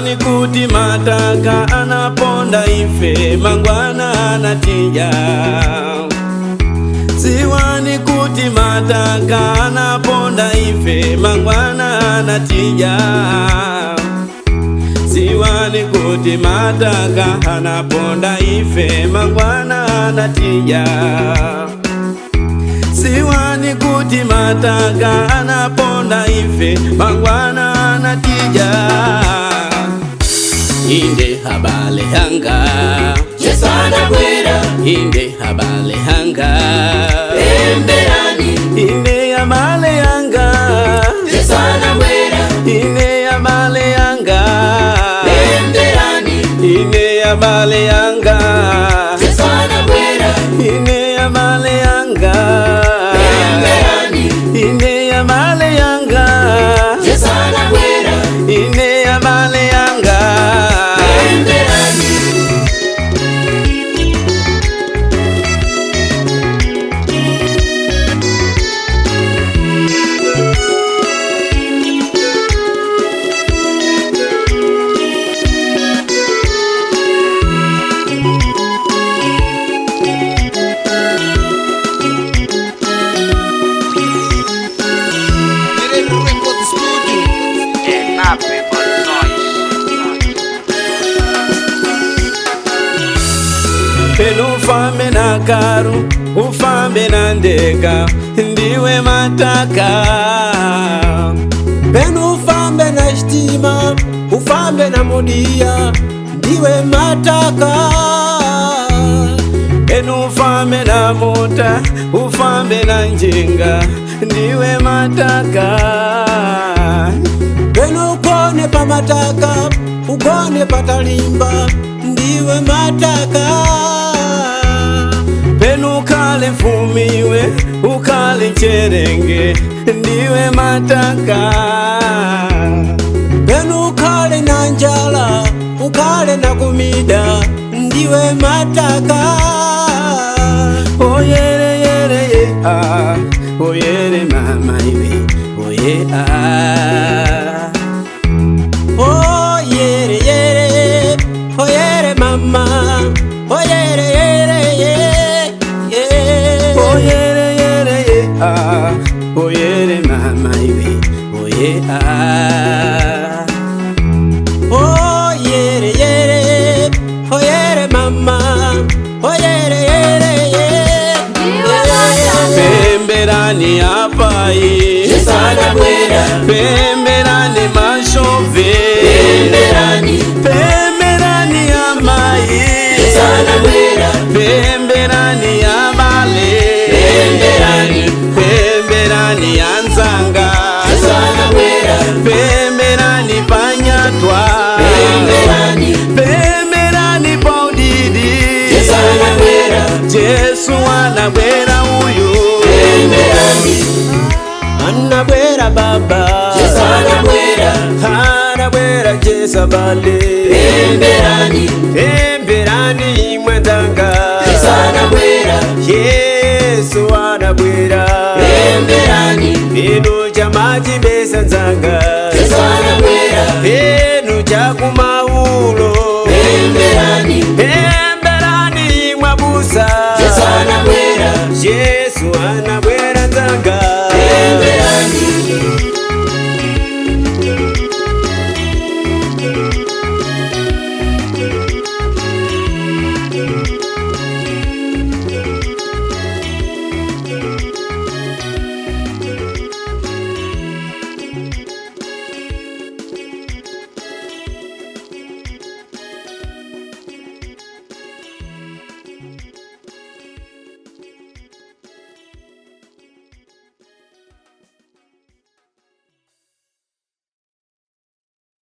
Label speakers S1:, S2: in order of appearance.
S1: Ziwani kuti mataka anaponda ife mangwana anatija. Ziwani kuti mataka anaponda ife mangwana anatija. Ziwani kuti mataka anaponda ife mangwana anatija. Ziwani kuti mataka anaponda ife mangwana anatija. Inde habale hanga
S2: Yesu anabwera.
S1: Inde habale hanga
S2: Pemberani.
S1: Inde habale hanga
S2: Yesu anabwera.
S1: Inde habale hanga
S2: Pemberani.
S1: Inde habale hanga
S2: Yesu anabwera.
S1: Inde habale hanga
S2: Pemberani.
S1: Inde habale hanga
S2: Yesu anabwera.
S1: Inde habale hanga Penu ufambe na karu, ufambe na ndeka, ndiwe mataka.
S3: Penu ufambe na stima, ufambe na mudia, ndiwe mataka.
S1: Penu ufambe na mota, ufambe na njinga, ndiwe mataka.
S3: Penu ukone pa mataka, ukone patalimba, ndiwe mataka.
S1: Penu ukale mfumiwe, ukale cherenge, ndiwe mataka.
S3: Penu ukale na njala, ukale na kumida, ndiwe mataka.
S1: Oyere yere ye ah, oyere mama iwe, oye ah.
S3: Oyere yere, oyere mama, oyere yere ye, ye.
S1: Oyere yere ye ah, oyere mama iwe, oye ah.
S3: Oyere yere, oyere mama, oyere yere ye, ye.
S1: Pemberani apai,
S2: Yesu anabwera.
S1: pemberani mashove,
S2: Pemberani.
S1: pemberani amai,
S2: Yesu anabwera.
S1: pemberani abale,
S2: Pemberani.
S1: pemberani anzanga,
S2: Yesu anabwera.
S1: pemberani panyatwa,
S2: Pemberani.
S1: pemberani paudidi,
S2: Yesu anabwera.
S1: Yesu anabwera uyu,
S2: Pemberani.
S3: Anabwera baba,
S2: Yesu anabwera.
S1: anabwera Yesu abale,
S2: Pemberani.
S1: pemberani mwenzanga,
S2: Yesu anabwera.
S1: Yesu anabwera,
S2: Pemberani.
S1: inu chamaji besa nzanga,
S2: Yesu anabwera.
S1: inu chakumaulo,
S2: Pemberani.
S1: pemberani mwabusa,
S2: Yesu anabwera.
S1: Yesu anabwera nzanga.